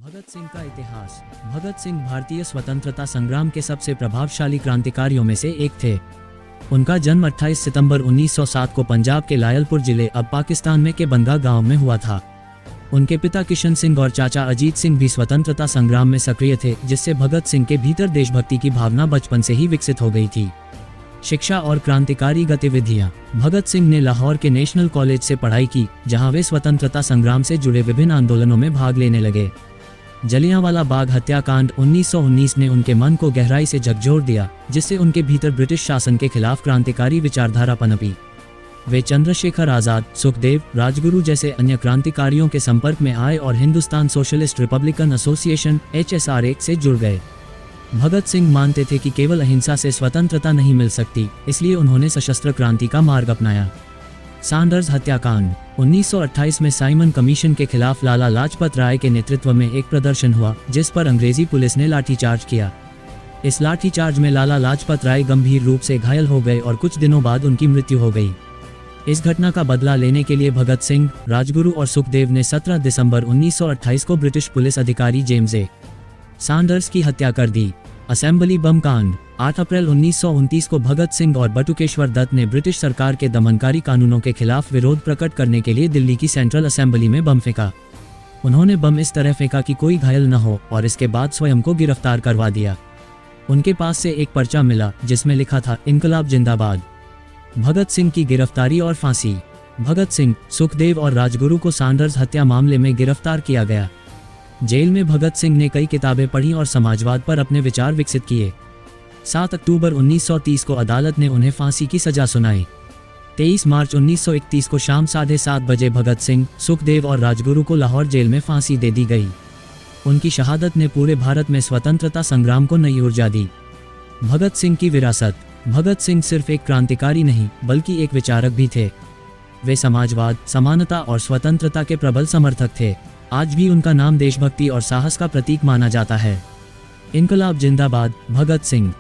भगत सिंह का इतिहास। भगत सिंह भारतीय स्वतंत्रता संग्राम के सबसे प्रभावशाली क्रांतिकारियों में से एक थे। उनका जन्म 28 सितंबर 1907 को पंजाब के लायलपुर जिले अब पाकिस्तान में के बंगा गांव में हुआ था। उनके पिता किशन सिंह और चाचा अजीत सिंह भी स्वतंत्रता संग्राम में सक्रिय थे, जिससे भगत सिंह के भीतर देशभक्ति की भावना बचपन से ही विकसित हो गई थी। शिक्षा और क्रांतिकारी गतिविधियां। भगत सिंह ने लाहौर के नेशनल कॉलेज से पढ़ाई की, जहां वे स्वतंत्रता संग्राम से जुड़े विभिन्न आंदोलनों में भाग लेने लगे। जलियांवाला बाग हत्याकांड 1919 ने उनके मन को गहराई से झकझोर दिया, जिससे उनके भीतर ब्रिटिश शासन के खिलाफ क्रांतिकारी विचारधारा पनपी। वे चंद्रशेखर आजाद, सुखदेव, राजगुरु जैसे अन्य क्रांतिकारियों के संपर्क में आए और Hindustan socialist Republican association (HSRA) से जुड़ गए। भगत सिंह मानते थे कि केवल अहिंसा से स्वतंत्रता नहीं मिल सकती, इसलिए उन्होंने सशस्त्र क्रांति का मार्ग अपनाया। सैंडर्स हत्याकांड 1928 में साइमन कमीशन के खिलाफ लाला लाजपत राय के नेतृत्व में एक प्रदर्शन हुआ, जिस पर अंग्रेजी पुलिस ने लाठीचार्ज किया। इस लाठीचार्ज में लाला लाजपत राय गंभीर रूप से घायल हो गए और कुछ दिनों बाद उनकी मृत्यु हो गई। इस घटना का बदला लेने के लिए भगत सिंह, राजगुरु और सुखदेव ने 17 दिसंबर 1928 को ब्रिटिश पुलिस अधिकारी जेम्स ए. सैंडर्स की हत्या कर दी। असेंबली बम कांड 8 अप्रैल 1929 को भगत सिंह और बटुकेश्वर दत्त ने ब्रिटिश सरकार के दमनकारी कानूनों के खिलाफ विरोध प्रकट करने के लिए दिल्ली की सेंट्रल असेंबली में बम फेंका। उन्होंने बम इस तरह फेंका कि कोई घायल न हो और इसके बाद स्वयं को गिरफ्तार करवा दिया। उनके पास से एक पर्चा मिला, जिसमें लिखा था, इनकलाब जिंदाबाद। भगत सिंह की गिरफ्तारी और फांसी। भगत सिंह, सुखदेव और राजगुरु को सैंडर्स हत्या मामले में गिरफ्तार किया गया। जेल में भगत सिंह ने कई किताबें पढ़ी और समाजवाद पर अपने विचार विकसित किए। 7 अक्टूबर 1930 को अदालत ने उन्हें फांसी की सजा सुनाई। 23 मार्च 1931 को शाम 7:30 बजे भगत सिंह, सुखदेव और राजगुरु को लाहौर जेल में फांसी दे दी गई। उनकी शहादत ने पूरे भारत में स्वतंत्रता संग्राम को नई ऊर्जा दी। भगत सिंह की विरासत। भगत सिंह सिर्फ एक क्रांतिकारी नहीं, बल्कि एक विचारक भी थे। वे समाजवाद, समानता और स्वतंत्रता के प्रबल समर्थक थे। आज भी उनका नाम देशभक्ति और साहस का प्रतीक माना जाता है। इनकलाब जिंदाबाद, भगत सिंह।